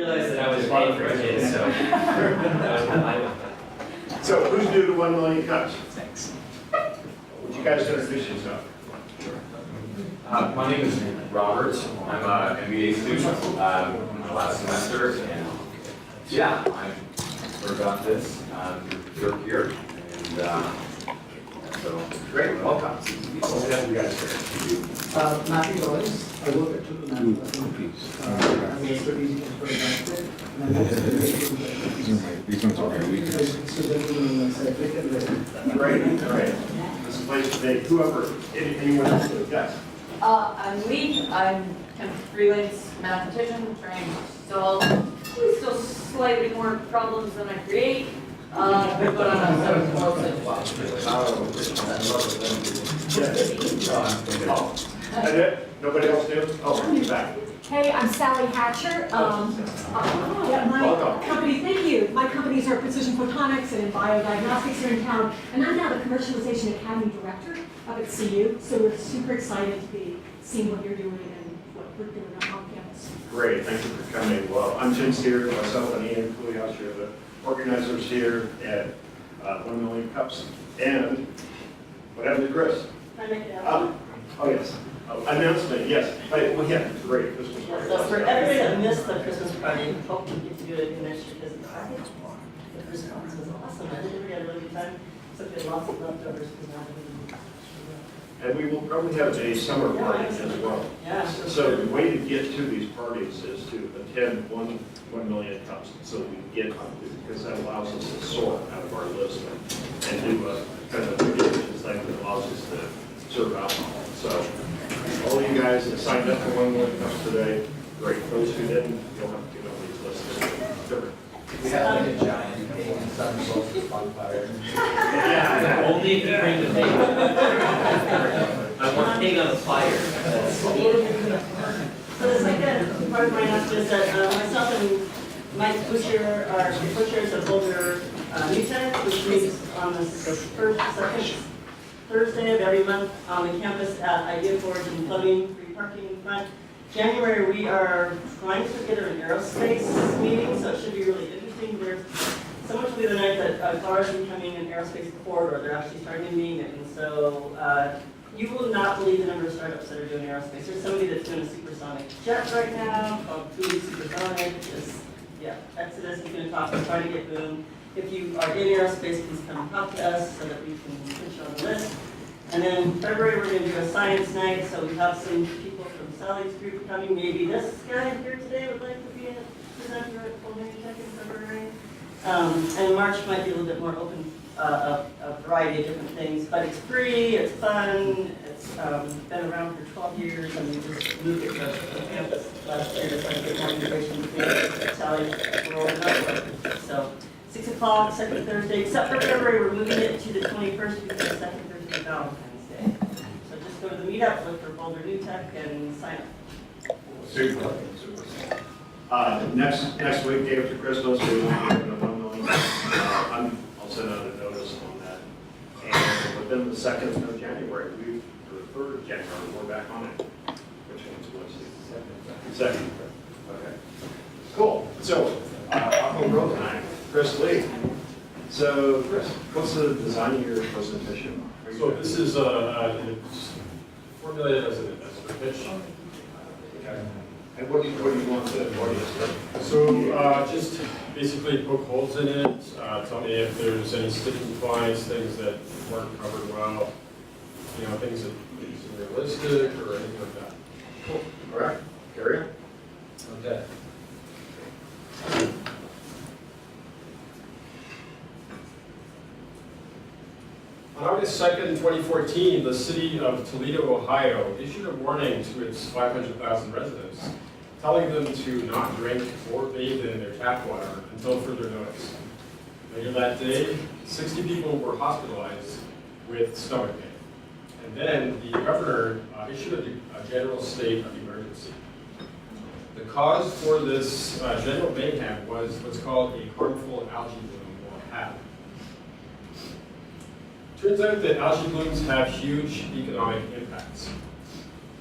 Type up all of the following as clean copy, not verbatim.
realized that I was paying for kids, so that was my idea. So who's new to 1 million cups? Thanks. Would you guys introduce yourself? My name is Robert. I'm an MBA student last semester, and yeah, I heard about this. You're here, and so Great, welcome. We'll have you guys here. Matthew Lawrence, I work at Triple Nine. I'm a studies for investor. These ones are very weak. Great, great. This is a place today. Whoever, anyone else? Yes. I'm Lee. I'm kind of freelance mathematician trying to solve still slightly more problems than I create. But I'm also That's it? Nobody else do? Oh, you back. Hey, I'm Sally Hatcher. Yeah, my Welcome. company, thank you. My companies are Precision Photonics and Biodiagnostics here in town. And I'm now the Commercialization Academy Director up at CU. So we're super excited to be seeing what you're doing and what we're doing on campus. Great, thank you for coming. Well, I'm Jim Steer, myself and Ian Kulias here, the organizers here at 1 Million Cups. And what happened to Chris? I make it Oh, out. oh yes. Announcement, yes. Well, yeah, great. Christmas party. So for everybody that missed the Christmas party, hope you get to do it again next year because the response was awesome. I think we had a really good time. So we had lots of leftovers because now we And we will probably have a summer party as well. Yeah. So the way to get to these parties is to attend 1 million cups so that we can get, because that allows us to sort out of our list and do a kind of regulations thing that allows us to serve alcohol. So all you guys that signed up for 1 million cups today, great. Those who didn't, you'll have to get on these lists. Different. We have like a giant pig and sun solstice bonfire. Yeah. Only if you bring the pig. I want pig on the fire. So the second part of my announcement is that myself and Mike Busher are butchers of Boulder New Tech, which meets on the second Thursday of every month on the campus at Idea Forge and Plumbing, free parking in front. January, we are trying to get an aerospace meeting, so it should be really interesting. There's so much will be the night that cars are becoming an aerospace corridor. They're actually starting to mean it, and so you will not believe the number of startups that are doing aerospace. There's somebody that's doing a supersonic jet right now called Food Supersonic. Yeah, Exodus is going to talk and try to get boom. If you are in aerospace, please come talk to us so that we can put you on the list. And then in February, we're going to do a science night, so we have some people from Sally's group coming. Maybe this guy here today would like to be a presenter at Boulder Tech in February. And March might be a little bit more open, a variety of different things, but it's free, it's fun, it's been around for 12 years, and we just moved it to the campus last year to try to get more integration between Sally and So 6 o'clock, second Thursday, except for February, we're moving it to the 21st because the second Thursday is Valentine's Day. So just go to the meetup, look for Boulder New Tech, and sign up. Super, super. Next week, day after Christmas, we will be having a 1 million. I'll send out a notice on that. And within the 2nd of January, or the 3rd of January, we're back on it. Which one's Wednesday? Second. Okay. Cool. So, on road time, Chris Lee. So, Chris, what's the design of your presentation? So this is it's formulated as a pitch. Okay. And what do you want the audience? So just basically poke holes in it. Tell me if there's any sticking points, things that weren't covered well. You know, things that are realistic or anything like that. Cool. All right. Carry on. Okay. On August 2nd, 2014, the city of Toledo, Ohio issued a warning to its 500,000 residents, telling them to not drink or bathe in their tap water until further notice. Later that day, 60 people were hospitalized with stomach pain. And then the governor issued a general state of emergency. The cause for this general mayhem was what's called a harmful algae bloom, or HAB. Turns out that algae blooms have huge economic impacts.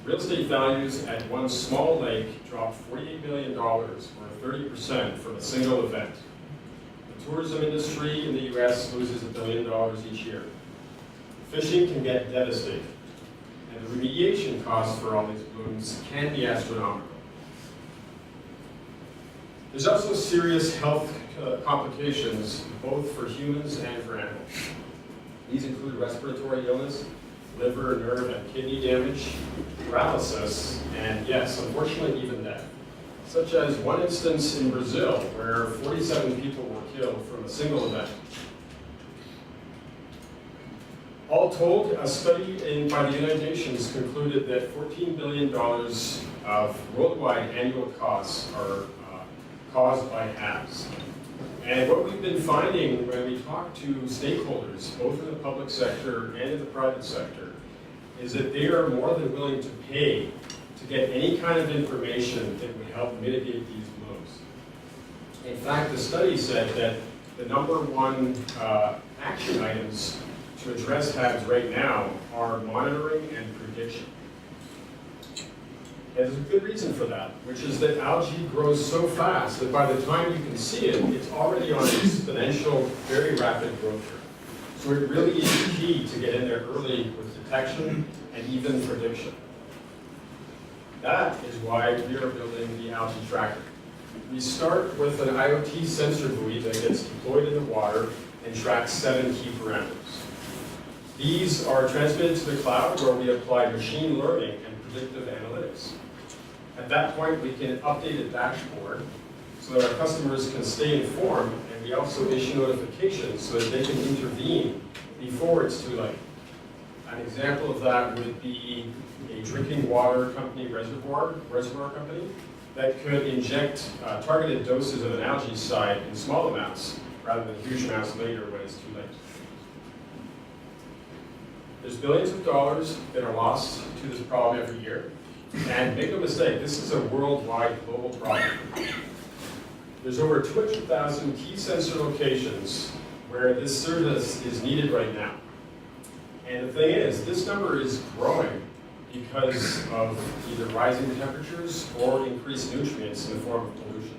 Real estate values at one small lake dropped $48 million, or 30%, from a single event. The tourism industry in the US loses $1 billion each year. Fishing can get devastating, and the remediation costs for all these blooms can be astronomical. There's also serious health complications, both for humans and for animals. These include respiratory illness, liver, nerve, and kidney damage, paralysis, and yes, unfortunately, even death. Such as one instance in Brazil, where 47 people were killed from a single event. All told, a study by the United Nations concluded that $14 billion of worldwide annual costs are caused by HABs. And what we've been finding when we talk to stakeholders, both in the public sector and in the private sector, is that they are more than willing to pay to get any kind of information that would help mitigate these blooms. In fact, the study said that the number one action items to address HABs right now are monitoring and prediction. And there's a good reason for that, which is that algae grows so fast that by the time you can see it, it's already on an exponential, very rapid growth rate. So it really is key to get in there early with detection and even prediction. That is why we are building the Algae Tracker. We start with an IoT sensor buoy that gets deployed in the water and tracks 7 key parameters. These are transmitted to the cloud where we apply machine learning and predictive analytics. At that point, we can update a dashboard so that our customers can stay informed, and we also issue notifications so that they can intervene before it's too late. An example of that would be a drinking water company, reservoir company, that could inject targeted doses of an algaecide in small amounts rather than huge amounts later when it's too late. There's billions of dollars that are lost to this problem every year. And make no mistake, this is a worldwide global problem. There's over 200,000 key sensor locations where this service is needed right now. And the thing is, this number is growing because of either rising temperatures or increased nutrients in the form of pollution.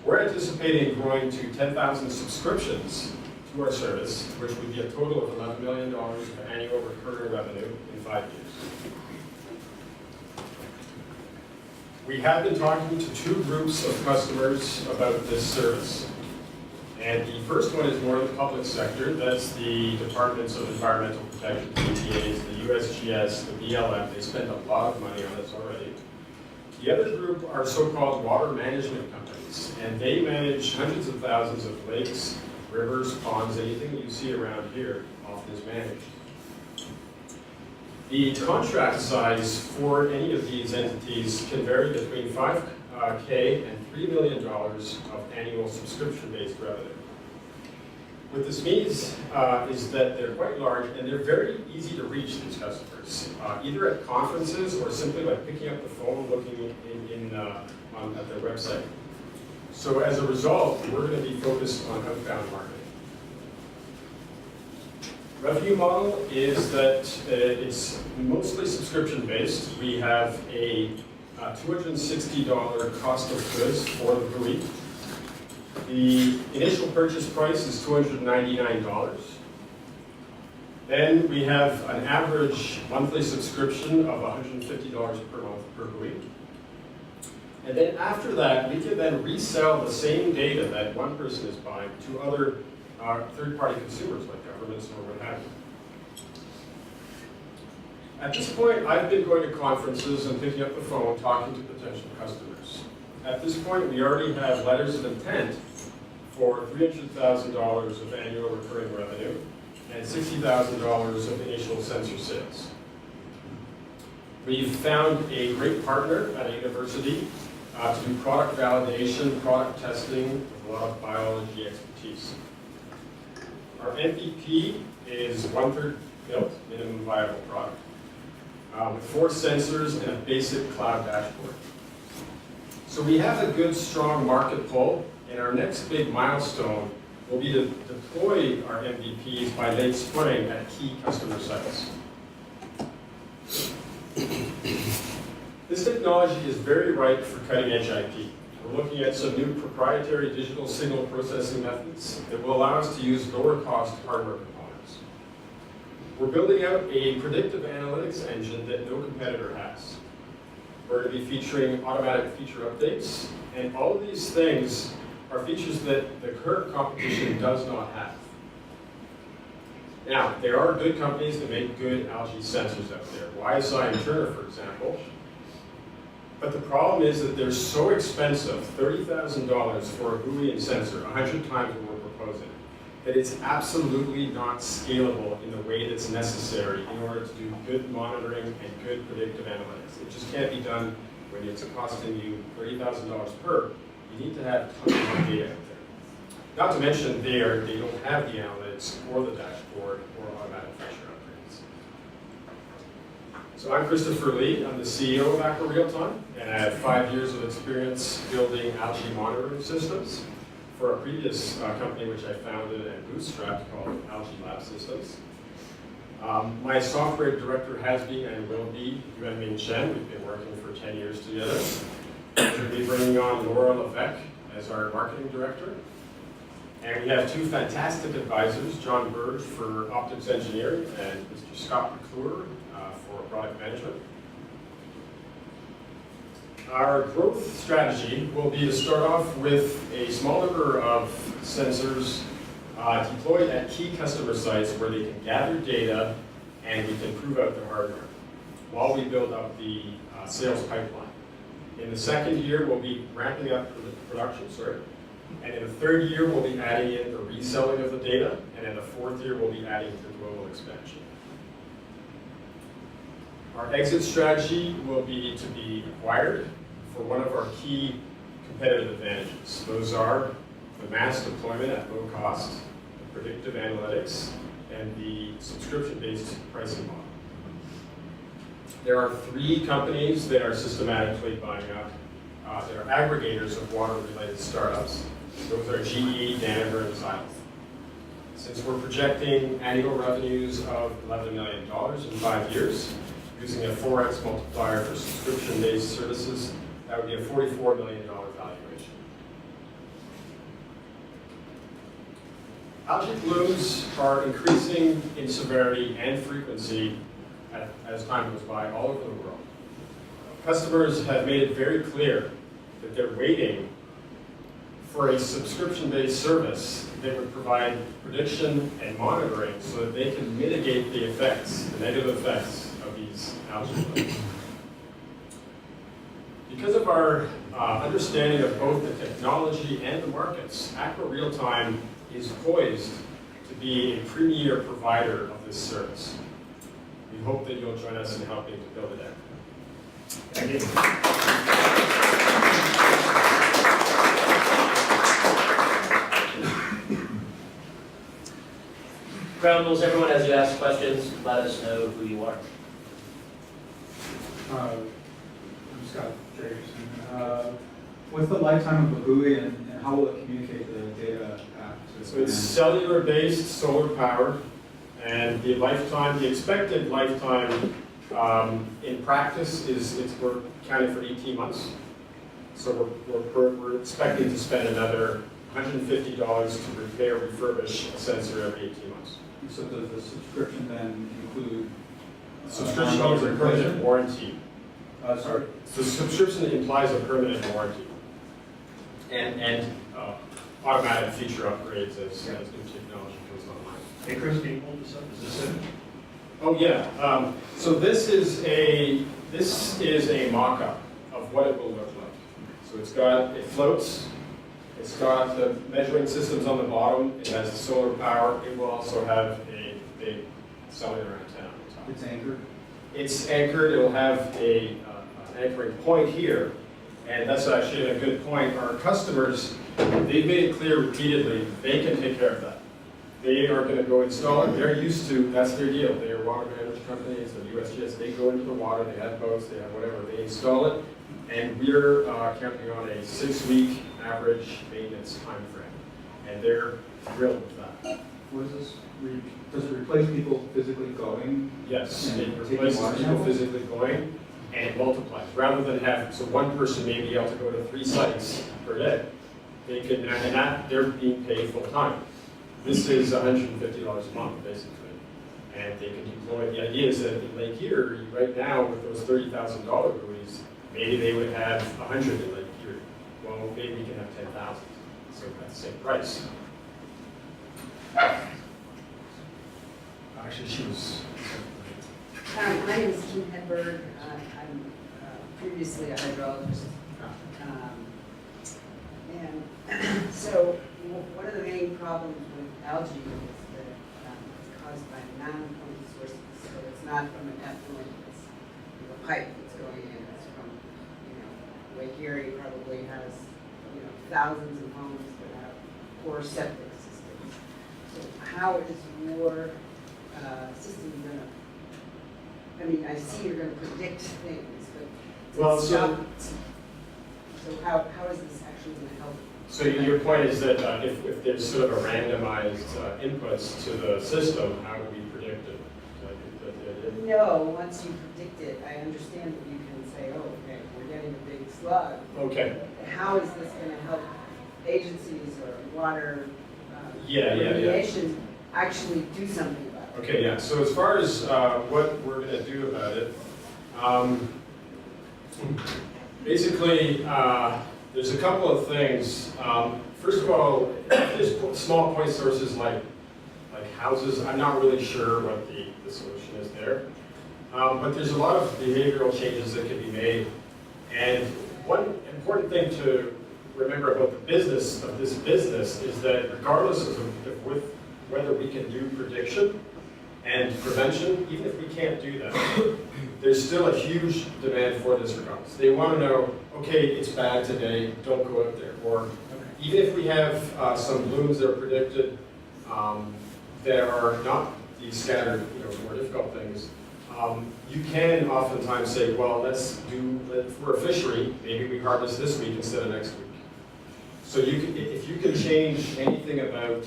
We're anticipating growing to 10,000 subscriptions to our service, which would be a total of $11 million of annual recurring revenue in 5 years. We have been talking to 2 groups of customers about this service. And the first one is more in the public sector. That's the Departments of Environmental Protection, EPAs, the USGS, the BLM. They spend a lot of money on this already. The other group are so-called water management companies, and they manage hundreds of thousands of lakes, rivers, ponds, anything that you see around here often is managed. The contract size for any of these entities can vary between $5K and $3 million of annual subscription-based revenue. What this means is that they're quite large and they're very easy to reach, these customers, either at conferences or simply by picking up the phone, looking at their website. So as a result, we're going to be focused on outbound marketing. Revenue model is that it's mostly subscription-based. We have a $260 cost of goods for the buoy. The initial purchase price is $299. Then we have an average monthly subscription of $150 per month per buoy. And then after that, we can then resell the same data that one person is buying to other third-party consumers like governments or what have you. At this point, I've been going to conferences and picking up the phone, talking to potential customers. At this point, we already have letters of intent for $300,000 of annual recurring revenue and $60,000 of initial sensor sales. We've found a great partner at a university to do product validation, product testing with a lot of biology expertise. Our MVP is 1/3 built, minimum viable product, with 4 sensors and a basic cloud dashboard. So we have a good, strong market pull, and our next big milestone will be to deploy our MVPs by late spring at key customer sites. This technology is very ripe for cutting-edge IP. We're looking at some new proprietary digital signal processing methods that will allow us to use lower-cost hardware components. We're building out a predictive analytics engine that no competitor has. We're going to be featuring automatic feature updates, and all of these things are features that the current competition does not have. Now, there are good companies that make good algae sensors out there, YSI and Turner, for example. But the problem is that they're so expensive, $30,000 for a Boolean sensor, 100 times what we're proposing, that it's absolutely not scalable in the way that's necessary in order to do good monitoring and good predictive analytics. It just can't be done when it's costing you $30,000 per. You need to have tons of data out there. Not to mention they don't have the analytics or the dashboard or automatic feature upgrades. So I'm Christopher Lee. I'm the CEO of Aqua Real-Time, and I have 5 years of experience building algae monitoring systems for a previous company which I founded and bootstrapped called Algae Lab Systems. My software director has been and will be Yuanming Chen. We've been working for 10 years together. We'll be bringing on Laura Levesque as our marketing director. And we have 2 fantastic advisors, John Burge for optics engineering and Mr. Scott McClure for product management. Our growth strategy will be to start off with a small number of sensors deployed at key customer sites where they can gather data and we can prove out the hardware while we build up the sales pipeline. In the second year, we'll be ramping up production, and in the third year, we'll be adding in the reselling of the data, and in the fourth year, we'll be adding the global expansion. Our exit strategy will be to be acquired for one of our key competitive advantages. Those are the mass deployment at low cost, the predictive analytics, and the subscription-based pricing model. There are 3 companies that are systematically buying up. That are aggregators of water-related startups. Those are GE, Danaher, and Xylem. Since we're projecting annual revenues of $11 million in 5 years, using a 4x multiplier for subscription-based services, that would be a $44 million valuation. Algae blooms are increasing in severity and frequency as time goes by all over the world. Customers have made it very clear that they're waiting for a subscription-based service that would provide prediction and monitoring so that they can mitigate the effects, the negative effects of these algae blooms. Because of our understanding of both the technology and the markets, Aqua Real-Time is poised to be a premier provider of this service. We hope that you'll join us in helping to build it out. Thank you. Ground rules, everyone, as you ask questions, let us know who you are. I'm Scott Jacobson. What's the lifetime of a buoy and how will it communicate the data back to So it's cellular-based, solar powered, and the expected lifetime in practice we're counting for 18 months. So we're expecting to spend another $150 to repair, refurbish a sensor every 18 months. So does the subscription then include Subscription means a permanent warranty. Sorry? So subscription implies a permanent warranty. And automatic feature upgrades as new technology comes online. Hey Chris, can you hold this up? Is this it? Oh yeah. So this is a mock-up of what it will look like. It floats. It's got the measuring systems on the bottom. It has solar power. It will also have a big cellular antenna on the top. It's anchored? It's anchored. It will have an anchoring point here. And that's actually a good point. Our customers, they've made it clear repeatedly, they can take care of that. They are going to go install it. They're used to, that's their deal. They are water management companies, the USGS, they go into the water, they have boats, they have whatever, they install it. And we're counting on a 6-week average maintenance time frame. And they're thrilled with that. What is this? Does it replace people physically going? Yes, and it taking replaces water people samples? physically going. and it multiplies. Rather than have, so one person may be able to go to 3 sites per day. They can, and that, they're being paid full time. This is $150 a month, basically. And they can deploy, the idea is that in Lake Erie, right now, with those $30,000 buoys, maybe they would have 100 in Lake Erie. Well, maybe we can have 10,000, so at the same price. Actually, she was. My name is Kim Hedberg. I'm previously a hydrologist. And so one of the main problems with algae is that it's caused by non-point sources. So it's not from an effluent, it's a pipe that's going in. It's from, Lake Erie probably has, thousands of homes that have poor septic systems. So how is your system going to, I mean, I see you're going to predict things, but Well, so how is this actually going to help? So your point is that if there's sort of a randomized inputs to the system, how do we predict it? Is that the idea? No, once you predict it, I understand that you can say, oh, okay, we're getting a big slug. Okay. How is this going to help agencies or water Yeah. remediation actually do something about it? Okay, yeah. So as far as what we're going to do about it, basically, there's a couple of things. First of all, there's small point sources like houses. I'm not really sure what the solution is there. But there's a lot of behavioral changes that can be made. And one important thing to remember about the business of this business is that regardless of whether we can do prediction and prevention, even if we can't do that, there's still a huge demand for this regardless. They want to know, okay, it's bad today, don't go out there. Or even if we have some blooms that are predicted that are not these scattered, more difficult things, you can oftentimes say, well, let's do, for a fishery, maybe we harvest this week instead of next week. So if you can change anything about,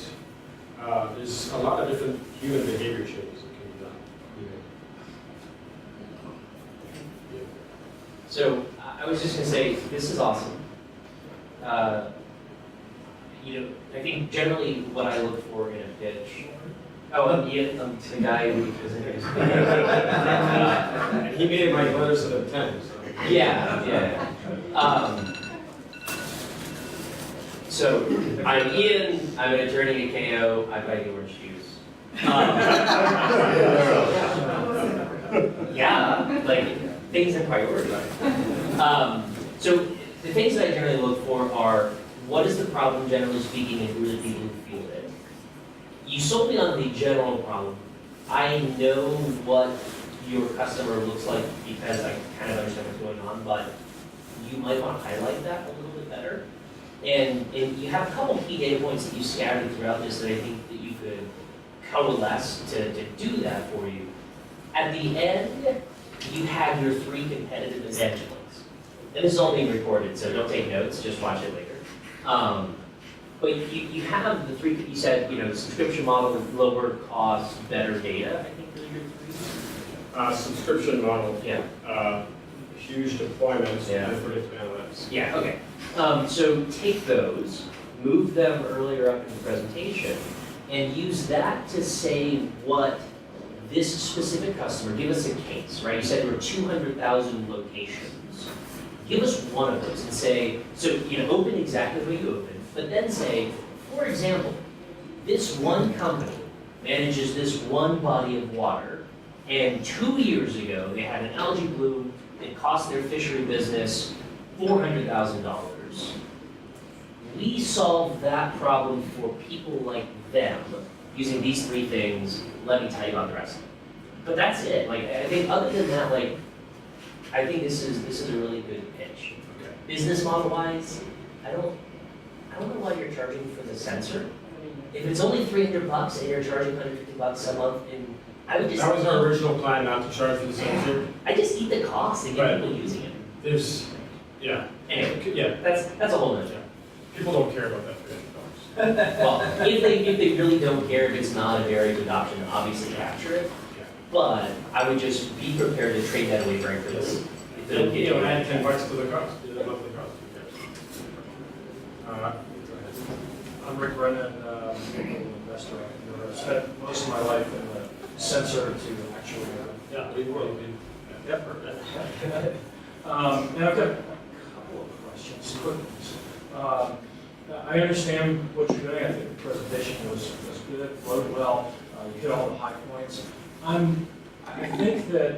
there's a lot of different human behavior changes that can be done. So I was just going to say, this is awesome. I think generally what I look for in a pitch. Oh, I'm Ian. I'm the guy who presented. And he made my letters of intent. So. Yeah. So I'm Ian. I'm an attorney at KO. I buy the orange juice. Yeah, like things are priority. So the things that I generally look for are, what is the problem generally speaking, and who are the people who feel it? You sold me on the general problem. I know what your customer looks like because I kind of understand what's going on, but you might want to highlight that a little bit better. And you have a couple key data points that you scattered throughout this that I think that you could coalesce to do that for you. At the end, you have your 3 competitive advantage links. And this is all being recorded, so don't take notes, just watch it later. But you have the 3 that you said, the subscription model, lower cost, better data, I think those are your 3. Subscription model. Yeah. Huge deployments. Yeah. And predictive analytics. Yeah, okay. So take those, move them earlier up in the presentation, and use that to say what this specific customer, give us a case, right? You said there were 200,000 locations. Give us one of those and say, so open exactly what you open, but then say, for example, this one company manages this one body of water, and 2 years ago they had an algae bloom. It cost their fishery business $400,000. We solved that problem for people like them using these 3 things. Let me tell you about the rest of it. But that's it. I think other than that, I think this is a really good pitch. Okay. Business model wise, I don't know why you're charging for the sensor. If it's only $300 and you're charging $150 a month, I would just. That was our original plan, not to charge for the sensor. I just eat the cost and get Right. people using it. There's, yeah. Anyway, Yeah. that's a whole nother. People don't care about that $300. Well, if they really don't care, if it's not a very good option, obviously capture it. Yeah. But I would just be prepared to trade that away very quickly. If You know, add 10 bucks to the cost, to the monthly cost. Go ahead. I'm Rick Brennan, an investor. I've spent most of my life in the sensor to actually. Yeah, we will. Yep. And I've got a couple of questions, quick ones. I understand what you're doing. I think the presentation was good, flowed well. You hit all the high points. I think that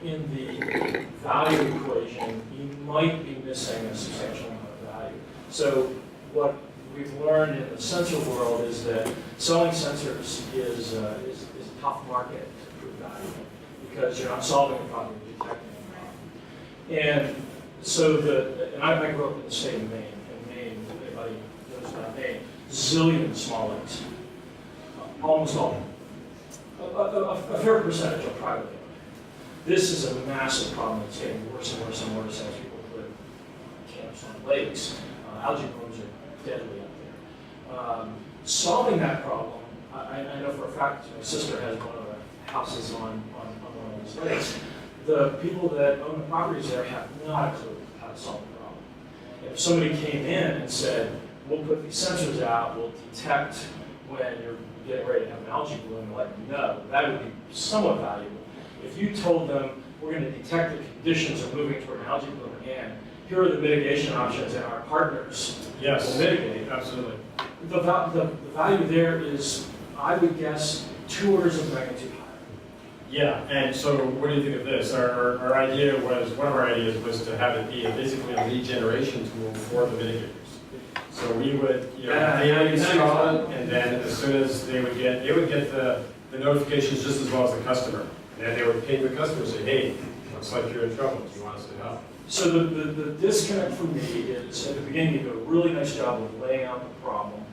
in the value equation, you might be missing a substantial amount of value. So what we've learned in the sensor world is that selling sensors is a tough market to prove value because you're not solving a problem, you're detecting a problem. And so I grew up in the state of Maine. In Maine, if anybody knows about Maine, zillion small lakes, almost all of them. A fair percentage are privately owned. This is a massive problem that's getting worse and worse and worse as people put camps on lakes. Algae blooms are deadly out there. Solving that problem, I know for a fact, my sister has one of the houses on one of these lakes. The people that own the properties there have not a clue how to solve the problem. If somebody came in and said, we'll put these sensors out, we'll detect when you're getting ready to have an algae bloom and let you know, that would be somewhat valuable. If you told them, we're going to detect the conditions of moving toward an algae bloom and here are the mitigation options and our partners will mitigate. Absolutely. The value there is, I would guess, 2 orders of magnitude higher. Yeah, and so what do you think of this? Our idea was, one of our ideas was to have it be basically a lead generation tool for the mitigators. So we would, they would install it, and then as soon as they would get the notifications just as well as the customer. And then they would ping the customer and say, hey, looks like you're in trouble, do you want us to help? So the disconnect for me is, at the beginning, you do a really nice job of laying out the problem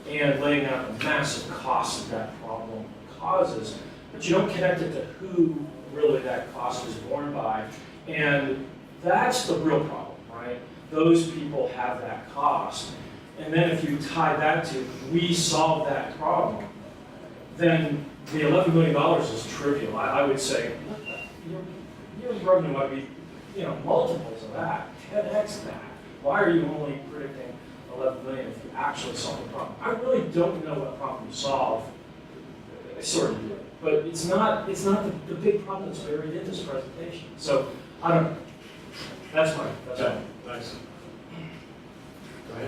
and laying out the massive cost that problem causes, but you don't connect it to who really that cost is borne by. And that's the real problem, right? Those people have that cost. And then if you tie that to, we solve that problem, then the $11 million is trivial. I would say your revenue might be, multiples of that, 10x that. Why are you only predicting 11 million if you actually solve the problem? I really don't know what problem you solve. I sort of do, but it's not the big problem that's buried in this presentation. So I don't know. That's fine. Thanks.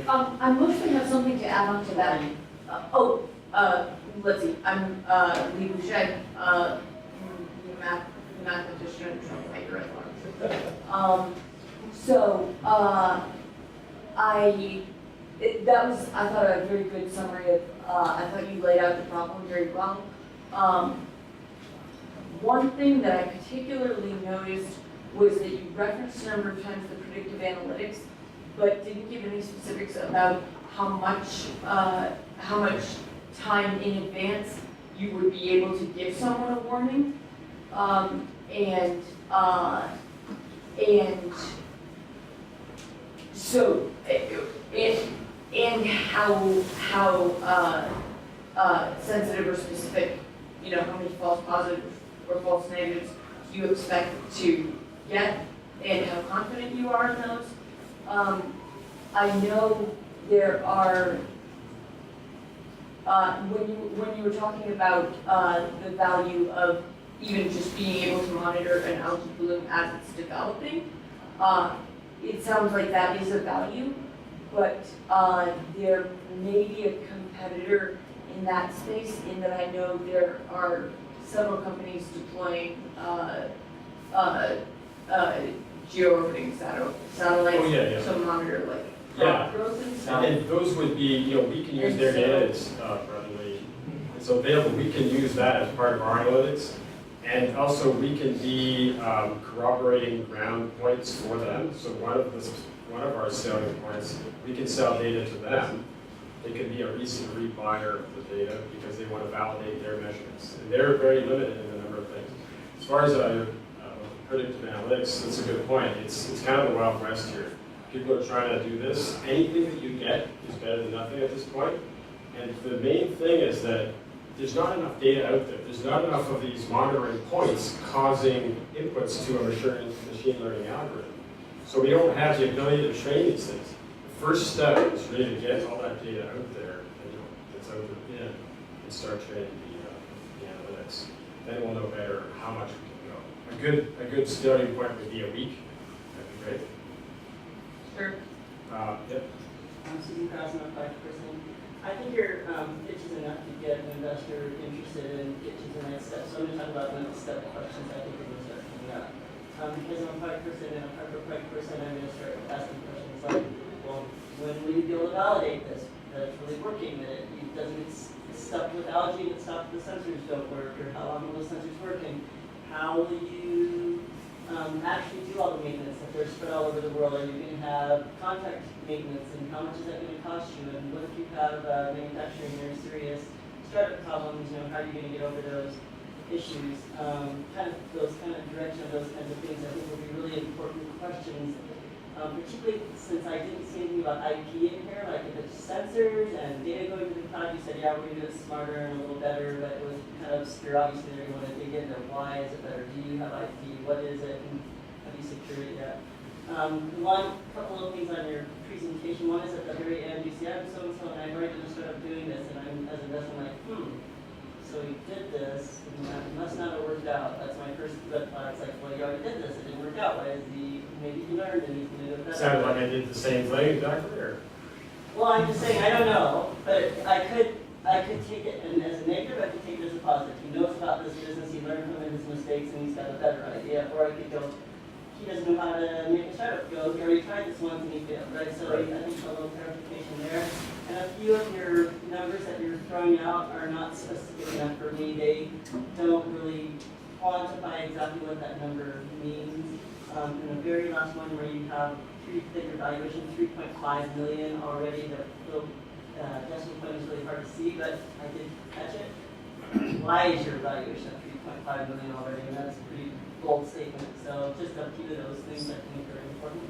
I mostly have something to add on to that. Let's see, I'm Lee Boucher, mathematician, troublemaker at large. That was, I thought, a very good summary of, I thought you laid out the problem very well. One thing that I particularly noticed was that you referenced a number of times the predictive analytics, but didn't give any specifics about how much time in advance you would be able to give someone a warning, and how sensitive or specific, how many false positives or false negatives you expect to get, and how confident you are in those. I know there are, when you were talking about the value of even just being able to monitor an algae bloom as it's developing, it sounds like that is a value, but there may be a competitor in that space, in that I know there are several companies deploying geo-orbiting satellites to monitor crop growth and stuff. And those would be, we can use their data, it's readily, it's available, we can use that as part of our analytics. And also we can be corroborating ground points for them. So one of our selling points, we can sell data to them. They can be a recent rebuyer of the data because they want to validate their measurements. And they're very limited in a number of things. As far as predictive analytics, that's a good point. It's kind of the Wild West here. People are trying to do this. Anything that you get is better than nothing at this point. And the main thing is that there's not enough data out there. There's not enough of these monitoring points causing inputs to a machine learning algorithm. So we don't have the ability to train these things. The first step is really to get all that data out there and that's out of the bin and start training the analytics. Then we'll know better how much we can go. A good starting point would be a week. That'd be great. Sure. Yep. Susan Krausen, 5%. I think your pitch is enough to get an investor interested and get to the next step. So I'm going to talk about the next step questions I think are going to start coming up. Because I'm 5% and I'm 5%, I'm going to start asking questions like, well, when will you be able to validate this? That it's really working, that it doesn't get stuck with algae, and it's stuck the sensors don't work, or how long will those sensors work, and how will you actually do all the maintenance if they're spread all over the world? Are you going to have contract maintenance, and how much is that going to cost you? And what if you have manufacturing or serious startup problems? How are you going to get over those issues? Kind of those kind of direction of those kinds of things I think will be really important questions. Particularly since I didn't see anything about IP in here, like if it's sensors and data going to the cloud, you said, yeah, we're going to do it smarter and a little better, but it was kind of obscure. Obviously, they're going to dig into why is it better? Do you have IP? What is it? And have you secured it yet? Couple of things on your presentation. One is at the very end, you see, I'm so-and-so, and I'm ready to start up doing this, and I'm, as an investor, like, so he did this, and that must not have worked out. That's my first red flag. It's like, well, you already did this, it didn't work out. Why is maybe he learned and he's going to do it better? Sounded like I did the same thing exactly, or? Well, I'm just saying, I don't know, but I could take it as a negative, I could take it as a positive. He knows about this business, he learned from his mistakes, and he's got a better idea. Or I could go, he doesn't know how to make a startup go, he already tried this once and he failed, right? So I think a little clarification there. And a few of your numbers that you're throwing out are not specific enough for me. They don't really quantify exactly what that number means. And the very last one where you have three-figure valuation, 3.5 million already, the little decimal point is really hard to see, but I did catch it. Why is your valuation at 3.5 million already? And that's a pretty bold statement. So just a few of those things I think are important.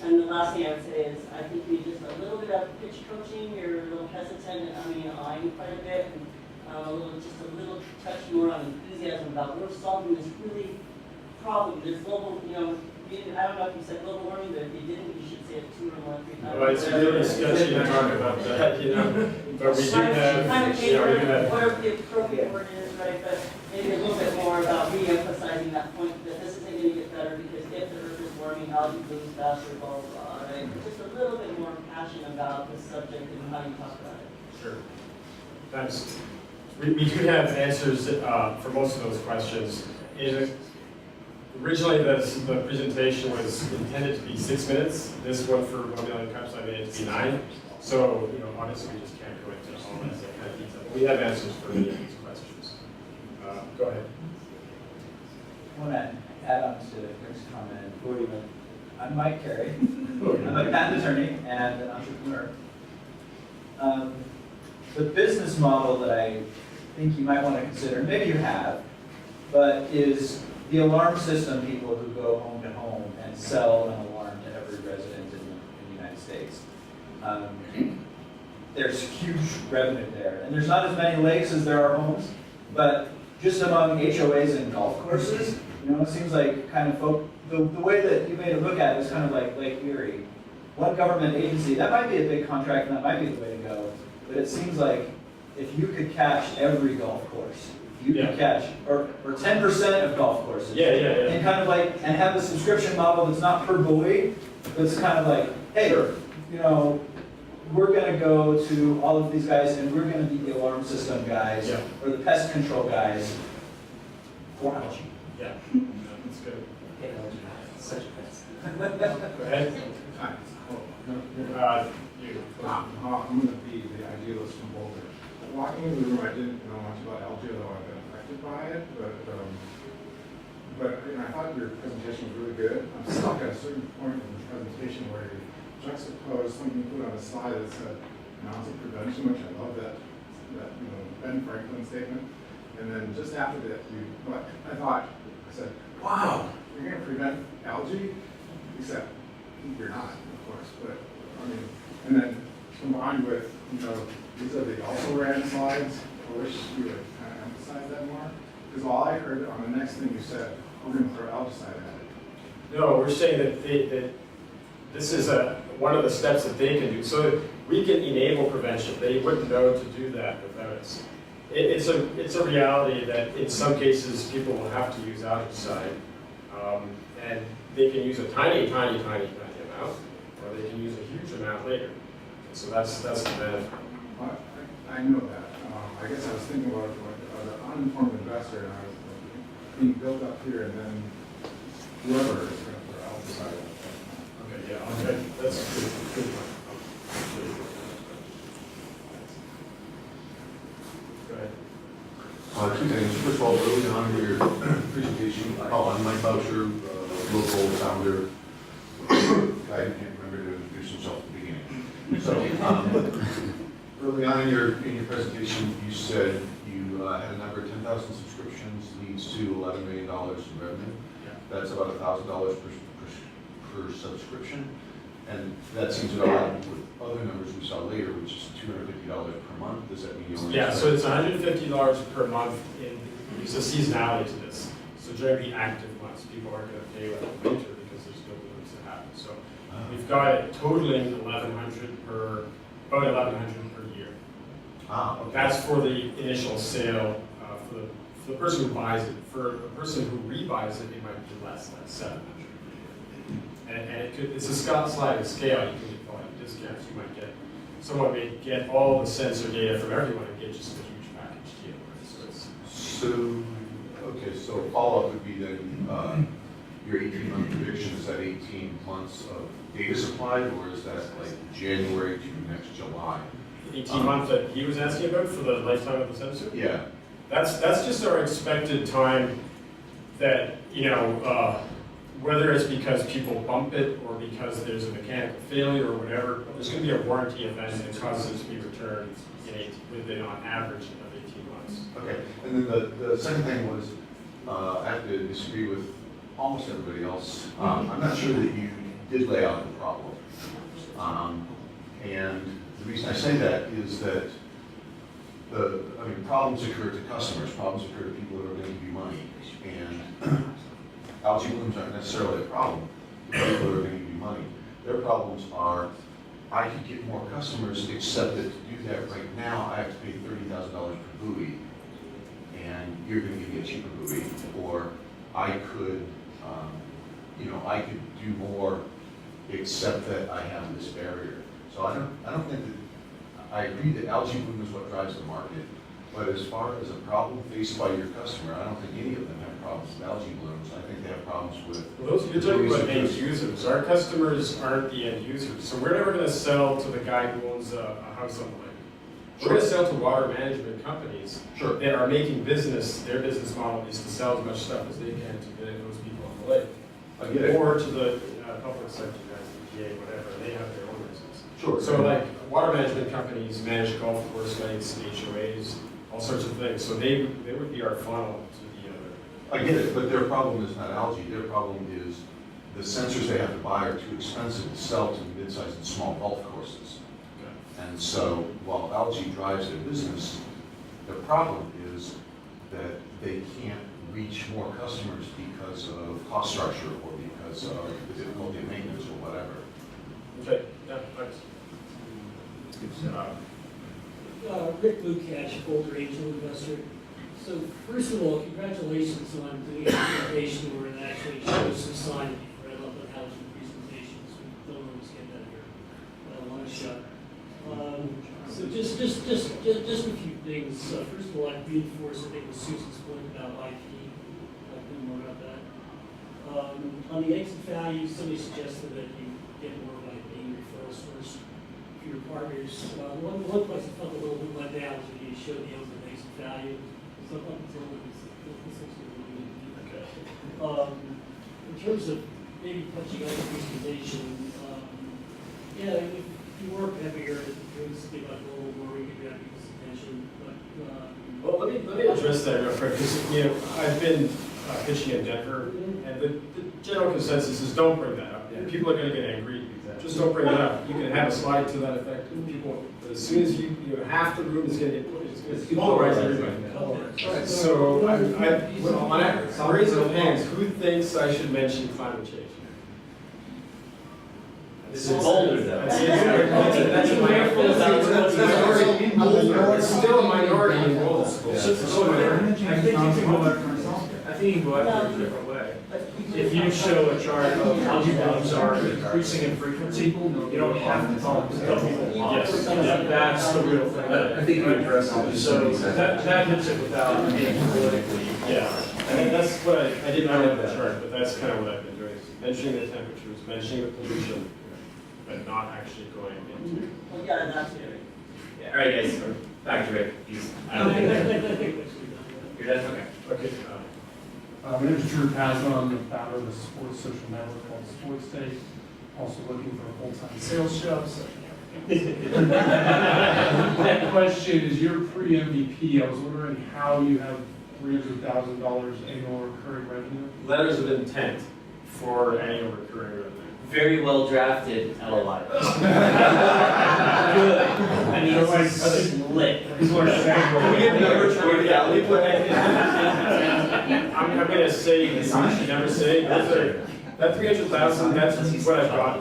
And the last thing I would say is I think you need just a little bit of pitch coaching. You're a little hesitant and eyeing quite a bit, and just a little touch more on enthusiasm about we're solving this really problem. There's global, I don't know if you said global warming, but if you didn't, you should say it 2 or more, 3 times. Well, it's really sketchy to talk about that, But we do have, whatever the appropriate word is, right? But maybe a little bit more about re-emphasizing that point that this isn't going to get better because if the earth is warming, algae blooms faster, blah, blah, blah, right? Just a little bit more passion about the subject and how you talk about it. Sure. Thanks. We do have answers for most of those questions. Originally, the presentation was intended to be 6 minutes. This one for 1 million cups, I made it to be 9. So, honestly, we just can't go into all that kind of detail. But we have answers for many of these questions. Go ahead. I want to add on to Rick's comment. I'm Mike Carey. I'm a patent attorney and an entrepreneur. The business model that I think you might want to consider, maybe you have, but is the alarm system people who go home to home and sell an alarm to every resident in the United States. There's huge revenue there. And there's not as many lakes as there are homes, but just among HOAs and golf courses, it seems like kind of the way that you made it look at it is kind of like Lake Erie. One government agency, that might be a big contract and that might be the way to go, but it seems like if you could catch every golf course, you could catch, or 10% of golf courses. And kind of like, and have the subscription model that's not per buoy, but it's kind of like, hey, we're going to go to all of these guys and we're going to be the alarm system guys, or the pest control guys for algae. Yeah, that's good. Such a pest. Go ahead. Hi. You. I'm going to be the idealist from Boulder. Walking into the room, I didn't know much about algae, although I've been affected by it. But I thought your presentation was really good. I'm stuck at a certain point in the presentation where you juxtapose something you put on a slide that said amounts of prevention, which I love that Ben Franklin statement. And then just after that, I said, wow, you're going to prevent algae? Except you're not, of course. But and then combined with, these are the also ran slides. I wish you would algicide that more? Because all I heard on the next thing you said, we're gonna throw algicide at it. No, we're saying that this is one of the steps that they can do. So that we can enable prevention. They wouldn't know to do that without us. It's a reality that in some cases people will have to use algicide, and they can use a tiny amount, or they can use a huge amount later. So that's the benefit. Well, I know that. I guess I was thinking about an uninformed investor, and I was like, being built up here, and then whoever is going to throw algicide at it. Okay, yeah, okay, that's a good point. Go ahead. Two things. First of all, early on in your presentation, I'm Mike Boucher, local founder, guy who can't remember to introduce himself at the beginning. So, early on in your presentation, you said you had a number of 10,000 subscriptions leads to $11 million in revenue. Yeah. That's about $1,000 per subscription. And that seems to align with other numbers we saw later, which is $250 per month. Does that mean you only? Yeah, so it's $150 per month. There's a seasonality to this. So during the active months, people aren't going to pay like the winter because there's no blooms that happen. So we've got it totaling about 1,100 per year. Okay. That's for the initial sale, for the person who buys it. For the person who rebuys it, it might be less, like 700. And it's a sliding scale. You can get volume discounts. You might get, someone may get all the sensor data from everyone and get just a huge package deal. Right? So follow-up would be then, your 18-month prediction, is that 18 months of data supply, or is that like January to next July? 18 month that he was asking about for the lifetime of the sensor? Yeah. That's just our expected time that, whether it's because people bump it or because there's a mechanical failure or whatever, there's going to be a warranty event that causes it to be returned within on average of 18 months. Okay, and then the second thing was, I have to disagree with almost everybody else. I'm not sure that you did lay out the problem. And the reason I say that is that problems occur to customers, problems occur to people that are going to give you money. And algae blooms aren't necessarily a problem to people that are going to give you money. Their problems are, I could get more customers, except that to do that right now, I have to pay $30,000 per buoy, and you're going to give me a cheaper buoy. Or I could, I could do more, except that I have this barrier. So I don't think that, I agree that algae bloom is what drives the market, but as far as a problem faced by your customer, I don't think any of them have problems with algae blooms. I think they have problems with. Well, you're talking about end users. Our customers aren't the end users. So we're never going to sell to the guy who owns a house on the lake. We're going to sell to water management companies that are making business, their business model is to sell as much stuff as they can to those people on the lake. I get it. Or to the public sector guys, the EPA, whatever, they have their own business. Sure. So like water management companies manage golf course lakes, HOAs, all sorts of things. So they would be our funnel to the other. I get it, but their problem is not algae. Their problem is the sensors they have to buy are too expensive to sell to mid-sized and small golf courses. Okay. And so while algae drives their business, the problem is that they can't reach more customers because of cost structure or because of the difficulty of maintenance or whatever. Okay, yeah, thanks. Rick Lukash, Boulder Angel Investor. So first of all, congratulations on doing a presentation where it actually shows some sign that you read up on housing presentations. We don't always get that here. One shot. So just a few things. First of all, I'd reinforce, I think, with Susan's point about IP. I'd do more about that. On the exit value, somebody suggested that you get more by being referral source for your partners. One place I felt a little bit let down was when you showed the exit value. So I thought this looks really neat. Okay. In terms of maybe touching on the presentation, if you were heavier, doing something like a little more, we could grab people's attention. But well, let me address that real quick because I've been pitching in Denver, and the general consensus is don't bring that up. People are going to get angry. just don't bring it up. You can have a slide to that effect, and people, but as soon as you know, half the room is gonna get, it's gonna polarize everybody. So, on that, raise of hands, who thinks I should mention climate change? This is Boulder though. That's a minority. It's still a minority in Boulder. I think you can go after it a different way. If you show a chart of algae blooms are increasing in frequency, you don't have to tell people. Yes, that's the real thing. I think you addressed all this. So that hits it without being politically. Yeah, and that's what I didn't have that chart, but that's kind of what I've been doing. Mentioning the temperatures, mentioning the pollution, but not actually going into. Well, yeah, that's it. Yeah, all right, guys, back to Rick. I don't think you're done. Okay. Okay. My name is Drew Pazman. I'm the founder of a sports social network called Sports Day. Also looking for a full-time sales job. So. That question is, you're pre-MVP. I was wondering how you have $300,000 annual recurring revenue. Letters of intent for annual recurring revenue. Very well drafted LOI. Good. I mean, it's lit. People are I'm gonna say, you should never say, that 300,000, that's what I've got.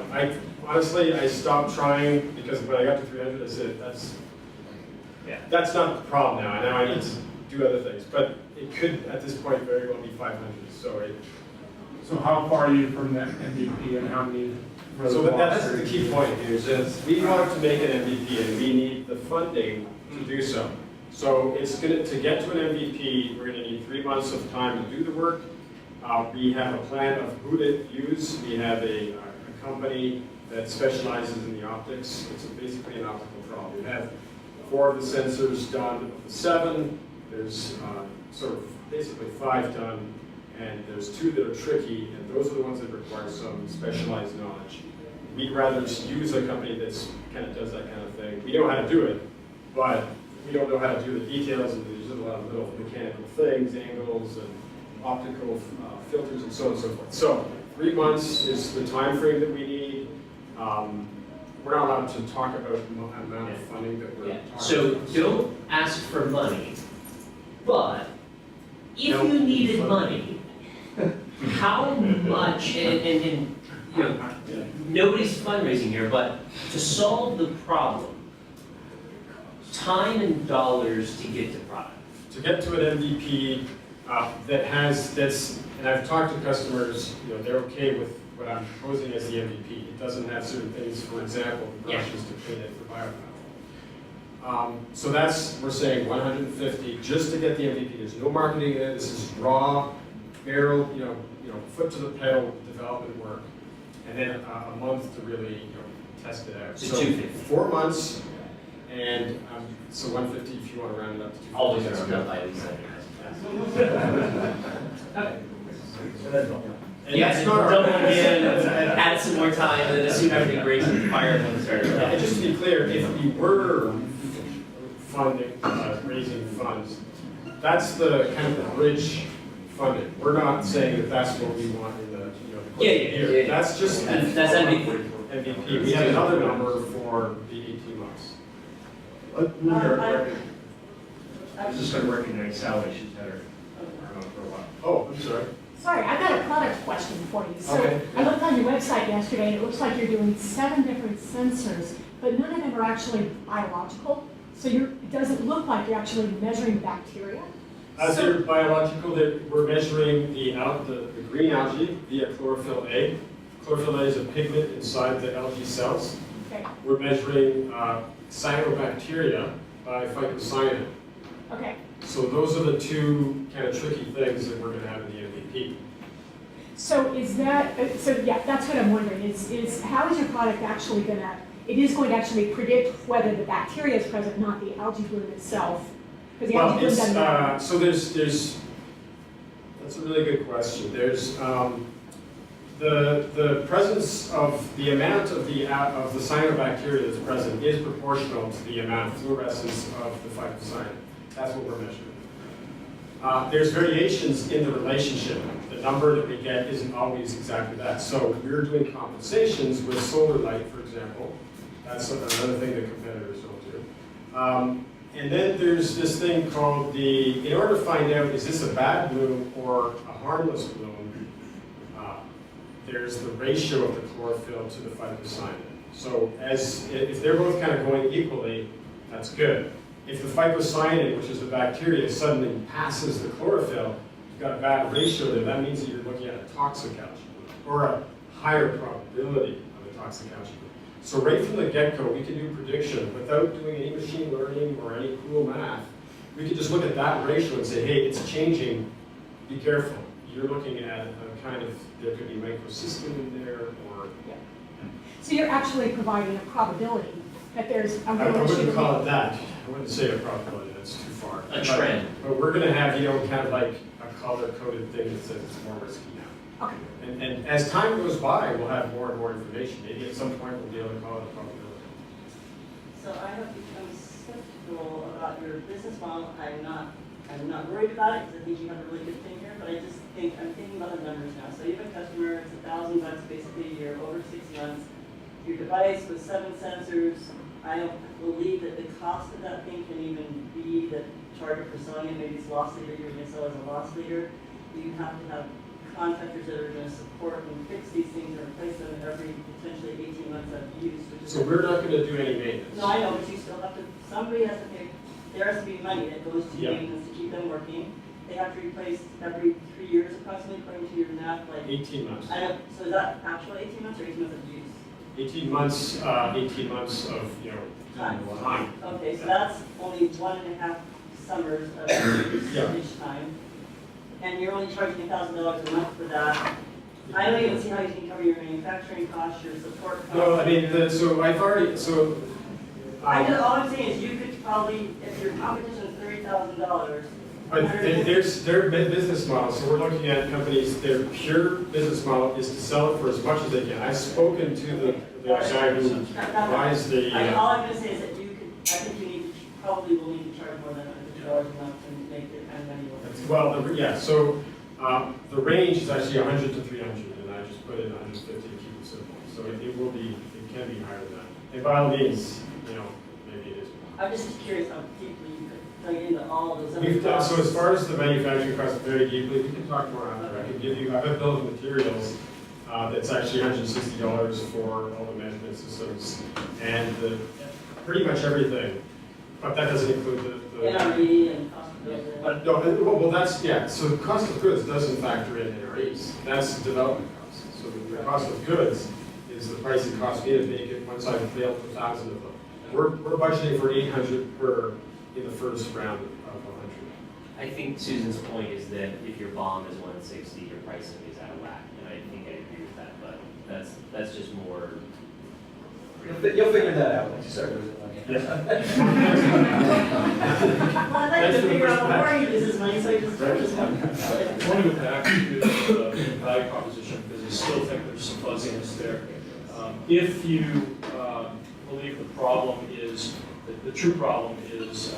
Honestly, I stopped trying because when I got to 300, I said, that's not the problem now. Now I need to do other things. But it could, at this point, very well be 500. So how far are you from that MVP and how many? So that's the key point here, is we want to make an MVP and we need the funding to do so. So it's to get to an MVP, we're gonna need 3 months of time to do the work. We have a plan of who to use. We have a company that specializes in the optics. It's basically an optical draw. We have 4 of the sensors done of the 7. There's sort of basically 5 done. And there's 2 that are tricky, and those are the ones that require some specialized knowledge. We'd rather just use a company that's kind of does that kind of thing. We know how to do it, but we don't know how to do the details, and there's a lot of little mechanical things, angles, and optical filters, and so on and so forth. So 3 months is the time frame that we need. We're not allowed to talk about the amount of funding that we're talking So about. don't ask for money, but if you needed money, how much, and you know, nobody's fundraising here, but to solve the problem, time and dollars to get to product. To get to an MVP and I've talked to customers, they're okay with what I'm proposing as the MVP. It doesn't have certain things, for example, the brushes to clean it for biomethanol. So we're saying 150 just to get the MVP. There's no marketing in it. This is raw, barrel, foot to the pedal development work, and then a month to really test it out. So 250. 4 months, and so 150 if you want to round it up to 250. I'll just round up by at least Yeah, double again, add some more time, and then assume everything breaks and fire when it started. And just to be clear, if we were funding, raising funds, that's the kind of the bridge funding. We're not saying that that's what we want in the Yeah. That's just That's MVP. MVP. We have another number for the 18 months. I was just going to recognize Sally, she's had her for a while. Oh, I'm sorry. Sorry, I've got a product question for you. So Okay. I looked on your website yesterday, and it looks like you're doing 7 different sensors, but none of them are actually biological. So it doesn't look like you're actually measuring bacteria. As they're biological, we're measuring the green algae via chlorophyll A. Chlorophyll A is a pigment inside the algae cells. Okay. We're measuring cyanobacteria by phycocyanin. Okay. So those are the 2 kind of tricky things that we're going to have in the MVP. So is that, yeah, that's what I'm wondering, is how is your product actually it is going to actually predict whether the bacteria is present, not the algae bloom itself? Because the algae bloom doesn't matter. So there's, that's a really good question. There's the presence of the amount of the cyanobacteria that's present is proportional to the amount of fluorescence of the phycocyanin. That's what we're measuring. there's variations in the relationship. The number that we get isn't always exactly that. So we're doing compensations with solar light, for example. That's another thing that competitors don't do. And then there's this thing called in order to find out, is this a bad bloom or a harmless bloom, there's the ratio of the chlorophyll to the phycocyanin. So if they're both kind of going equally, that's good. If the phycocyanin, which is the bacteria, suddenly passes the chlorophyll, you've got a bad ratio there. That means that you're looking at a toxic algae bloom, or a higher probability of a toxic algae bloom. So right from the get-go, we can do prediction without doing any machine learning or any cool math. We can just look at that ratio and say, hey, it's changing, be careful. You're looking at a kind of, there could be microsystem in there, or... So you're actually providing a probability that there's a I real issue. wouldn't call it that. I wouldn't say a probability, that's too far. A trend. But we're gonna have, kind of like a color-coded thing that says it's more risky now. Okay. And as time goes by, we'll have more and more information. Maybe at some point we'll be able to call it a probability. So I have become skeptical about your business model. I'm not worried about it because I think you have a really good thing here, but I'm thinking about the numbers now. So you have a customer, it's $1,000 basically a year, over 6 months. Your device with 7 sensors, I don't believe that the cost of that thing can even be the target for selling it. Maybe it's loss leader, you're going to sell it as a loss leader. You have to have contractors that are going to support and fix these things and replace them every potentially 18 months of use. So we're not going to do any maintenance. No, I know, but you still have to, somebody has to pay, there has to be money that goes to Yeah. maintenance to keep them working. They have to replace every 3 years approximately, according to your math, like. 18 months. I don't, so is that actual 18 months or 18 months of use? 18 months of, time. Okay, so that's only 1.5 summers of use Yeah. each time. And you're only charging $1,000 a month for that. I don't even see how you can cover your manufacturing costs, your support costs. No, I mean, all I'm saying is you could probably, if your competition is $30,000. but there's their business model, so we're looking at companies, their pure business model is to sell it for as much as they can. I've spoken to the guy who buys the... All I'm gonna say is that you could, I think you need, probably will need to charge more than $100 a month to make it kind of money work. Well, so the range is actually 100 to 300, and I just put in 150 to keep it simple. So it can be higher than that. And by all means, maybe it is. I'm just curious how deeply you could dig into all of those other We've done, costs. so as far as the manufacturing costs very deeply, we can talk more after. I can give you, I have a bill of materials that's actually $160 for all the management systems and pretty much everything. But that doesn't include the NRE and cost of goods. But no, well, that's, yeah, so the cost of goods doesn't factor in NREs. That's development costs. So the cost of goods is the price it costs me to make it once I've built 1,000 of them. We're budgeting for 800 per in the first round of 100. I think Susan's point is that if your BOM is 160, your pricing is out of whack, and I think I agree with that, but that's just more. You'll figure that out once you start doing it. Well, I'd like to figure out where he uses money, so I just I want to go back to the value proposition because I still think there's some fuzziness there. If you believe the problem is, the true problem is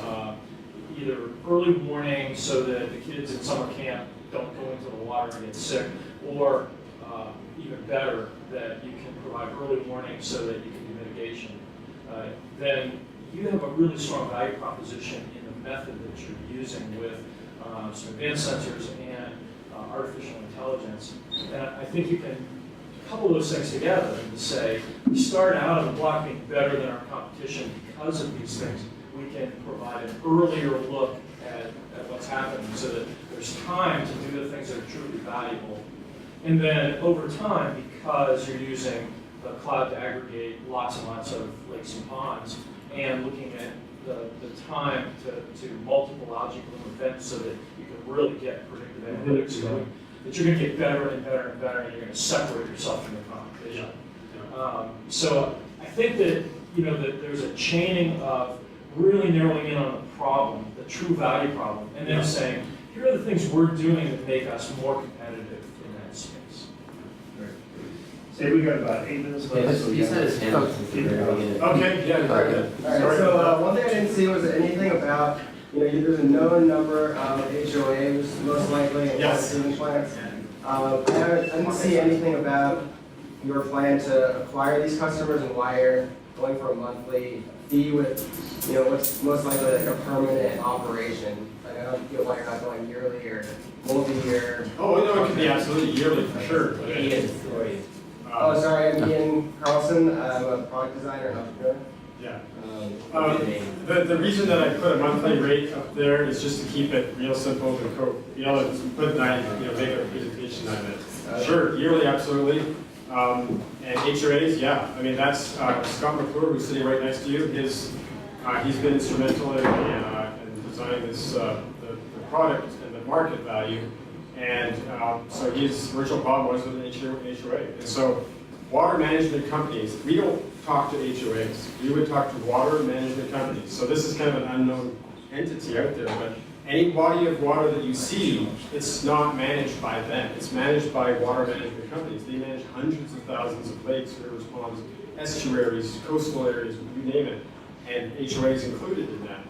either early warning so that the kids in summer camp don't go into the water and get sick, or even better, that you can provide early warning so that you can do mitigation, then you have a really strong value proposition in the method that you're using with some advanced sensors and artificial intelligence. And I think you can couple those things together and say, we start out of the block being better than our competition because of these things. We can provide an earlier look at what's happening so that there's time to do the things that are truly valuable. And then over time, because you're using the cloud to aggregate lots and lots of lakes and ponds, and looking at the time to multiple algae bloom events so that you can really get predictive analytics going, that you're going to get better and better and better, and you're going to separate yourself from the competition. So I think that that there's a chaining of really narrowing in on the problem, the true value problem, and then saying, here are the things we're doing that make us more competitive in that space. Say we got about 8 minutes left. Yeah, he's had his hand up since the very beginning. Okay, yeah, very good. All right, so one thing I didn't see was anything about you know, there's a known number of HOAs, most likely, in water treatment plants. I didn't see anything about your plan to acquire these customers and why you're going for a monthly fee with, you know, what's most likely like a permanent operation. Like, I don't get why you're not going yearly or multi-year. Oh, no, it could be absolutely yearly for sure. But Oh, sorry, I'm Ian Carlson. I'm a product designer and entrepreneur. Yeah. The reason that I put a monthly rate up there is just to keep it real simple and make a presentation on it. Sure, yearly, absolutely. And HOAs, yeah. I mean, that's Scott McClure, who's sitting right next to you. He's been instrumental in designing this the product and the market value. And so his original problem was with an HOA. And so water management companies, we don't talk to HOAs. We would talk to water management companies. So this is kind of an unknown entity out there, but any body of water that you see, it's not managed by them. It's managed by water management companies. They manage hundreds of thousands of lakes, rivers, ponds, estuaries, coastal areas, you name it, and HOA is included in that.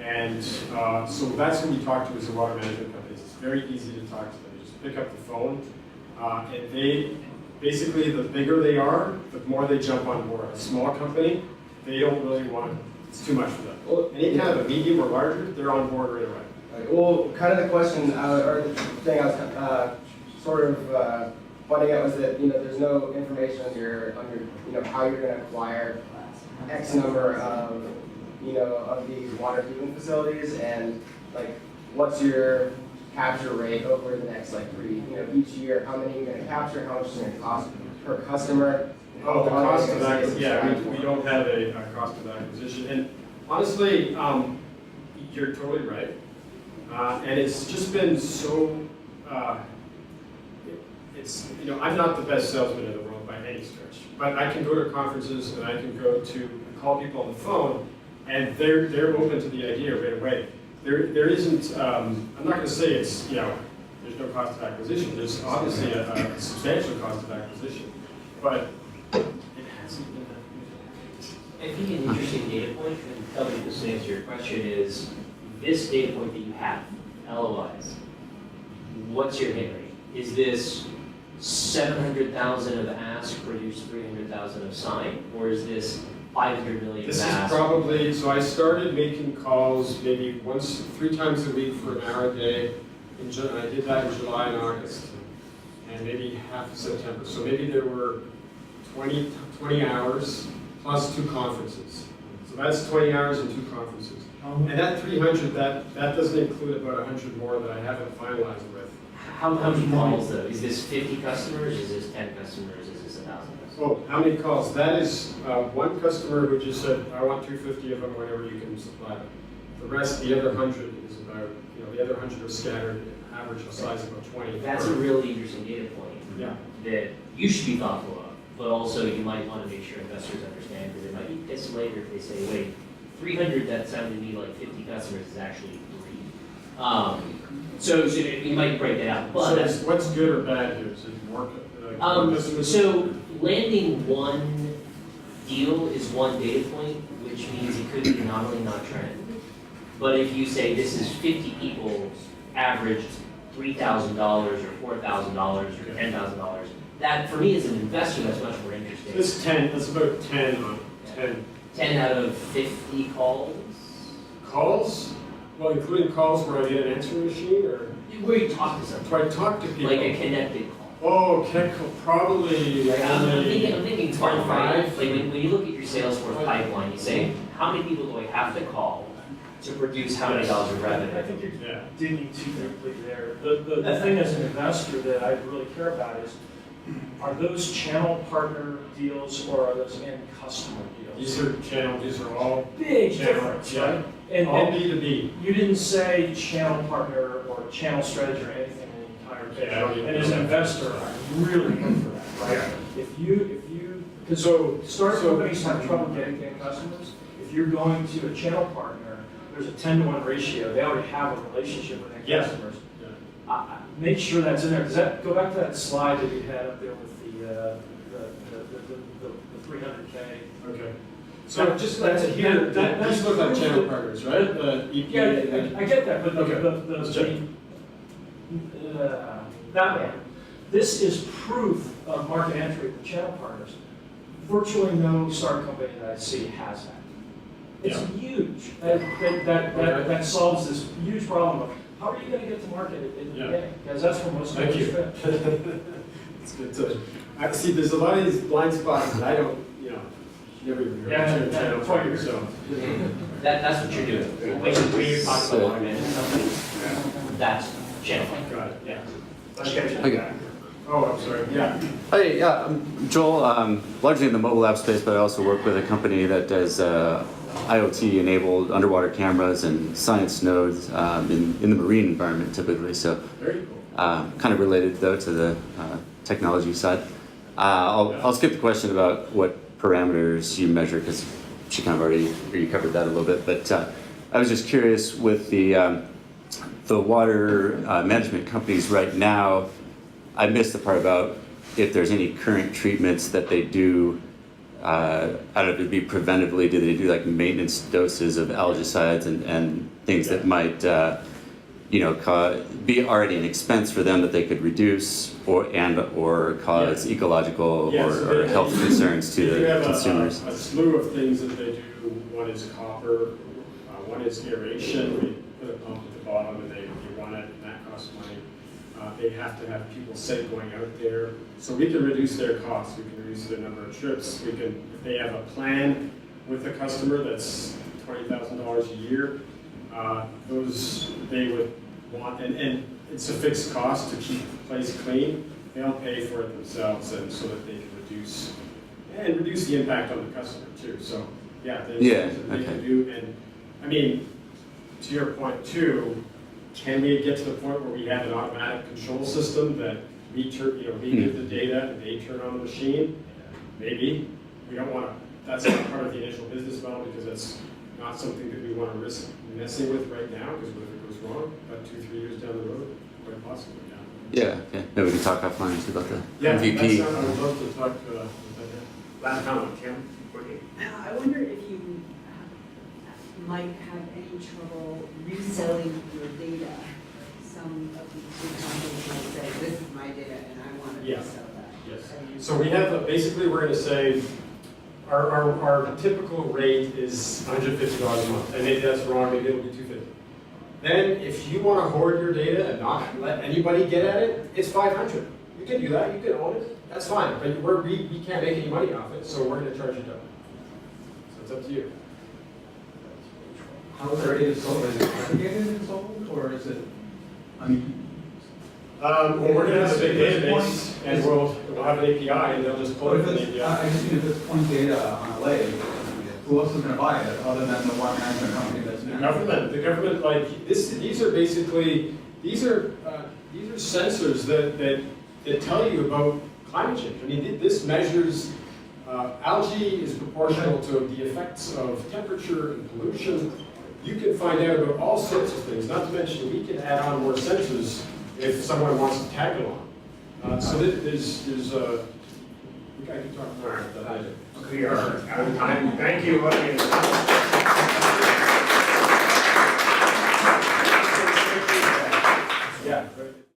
And so that's who we talk to as the water management companies. It's very easy to talk to them. You just pick up the phone, and they, basically the bigger they are, the more they jump on board. A small company, they don't really want it. It's too much for them. Well, any kind of a medium or larger, they're on board right away. Well, kind of the question, or the thing I was sort of pointing out was that, you know, there's no information on your, you know, how you're going to acquire X number of, you know, of these water treatment facilities, and like, what's your capture rate over the next like each year? How many you're going to capture? How much is it going to cost per customer? Oh, the cost of acquisition. Yeah, we don't have a cost of acquisition, and honestly, you're totally right. And it's just been so, it's, you know, I'm not the best salesman in the world by any stretch, but I can go to conferences and I can go to call people on the phone, and they're open to the idea right away. There isn't, I'm not going to say it's, you know, there's no cost of acquisition. There's obviously a substantial cost of acquisition, but it hasn't been that. I think an interesting data point, and tell me if this answers your question, is this data point that you have, LOIs, what's your hit rate? Is this 700,000 of ask produce 300,000 of sign, or is this 500 million This of is ask? probably, so I started making calls maybe 3 times a week for an hour a day. I did that in July and August, and maybe half of September. So maybe there were 20 hours plus 2 conferences. So that's 20 hours and 2 conferences. And that 300, that doesn't include about 100 more that I haven't finalized with. How many calls though? Is this 50 customers? Is this 10 customers? Is this 1,000 customers? Oh, how many calls? That is one customer who just said, I want 250 of them whenever you can supply them. The rest, the other 100 is about, you know, the other 100 are scattered, average size of about 20. That's a really interesting data point. Yeah. That you should be thoughtful of, but also you might want to make sure investors understand, because they might be pissed later if they say, wait, 300, that sounded to me like 50 customers is actually 3. So you might break that out. But So what's good or bad here? Is it more customers? so landing one deal is one data point, which means it could be anomaly, not trend. But if you say this is 50 people averaged $3,000 or $4,000 or $10,000, that for me as an investor, that's much more interesting. This 10, that's about 10 on 10. 10 out of 50 calls? Calls? Well, including calls where I get an answering machine, or? Where you talk to someone. Where I talk to people. Like a connected call. Oh, connect call, probably. Like, I'm thinking 25. right? Like when you look at your Salesforce pipeline, you say, how many people do I have to call to produce how many dollars of revenue? I think you're digging too deeply there. The thing as an investor that I really care about is, are those channel partner deals or are those end customer deals? These are channel, these are all Big channel, difference, yeah. right? And all B2B. You didn't say channel partner or channel strategy or anything in the entire pitch. Yeah, I don't even And as an investor, I really look for that, right? If you, because startup companies have trouble getting customers. If you're going to a channel partner, there's a 10-to-1 ratio. They already have a relationship with their customers. Make sure that's in there. Does that go back to that slide that you had up there with the 300K? Okay. So just like to hear, these look like channel partners, right? The EPA. Yeah, I get that, but Okay. that one, this is proof of market entry with channel partners. Virtually no startup company that I see has that. It's huge. That solves this huge problem of how are you going to get to market in the beginning? Because that's where most Thank you. companies fit. It's good to, I see there's a lot of these blind spots that I don't, never even heard of channel partners, so. That's what you're doing. When you're talking about automated something, that's channel. Got it. Yeah. Let's get you Okay. back. Oh, I'm sorry, yeah. Hey, yeah, I'm Joel, largely in the mobile app space, but I also work with a company that does IoT-enabled underwater cameras and science nodes in the marine environment typically. So, Very cool. kind of related though to the technology side. I'll skip the question about what parameters you measure because she kind of already you covered that a little bit. But I was just curious with the water management companies right now. I missed the part about if there's any current treatments that they do. I don't know if it'd be preventively. Do they do like maintenance doses of algicides and things that might, be already an expense for them that they could reduce or cause ecological or health concerns to the consumers? A slew of things that they do. One is copper. One is aeration. We put a pump at the bottom and they run it, and that costs money. They have to have people safe going out there. So we can reduce their costs. We can reduce their number of trips. We can, if they have a plan with a customer that's $20,000 a year, those they would want, and it's a fixed cost to keep the place clean. They'll pay for it themselves, and so that they can reduce the impact on the customer too. So yeah, there's things that they can do. And I mean, to your point too, can we get to the point where we have an automatic control system that we give the data and they turn on the machine? Maybe. We don't want to, that's not part of the initial business model because that's not something that we want to risk messing with right now because what if it goes wrong about 2-3 years down the road? Quite possibly, Yeah, okay. Maybe we can talk offline too about the I MVP. would love to talk about that. Last comment, Kim. I wonder if you might have any trouble reselling your data. Some of these big companies might say, this is my data and I want to resell that. Yes. So we have, basically we're going to say, our typical rate is $150 a month. And maybe that's wrong, maybe it'll be $250. Then if you want to hoard your data and not let anybody get at it, it's $500. You can do that, you can own it, that's fine. But we can't make any money off it, so we're going to charge you double. So it's up to you. How is our data sold? Is it aggregated and sold, or is it, Well, we're going to have a big database, and we'll have an API, and they'll just pull it from the API. I just mean if it's point data on a lake, who else is going to buy it other than the water management company that's The government, like this. These are basically these are sensors that tell you about climate change. I mean, this measures algae is proportional to the effects of temperature and pollution. You can find out about all sorts of things. Not to mention, we can add on more sensors if someone wants to tag along. So there's I can talk more about that. We are out of time. Thank you, audience.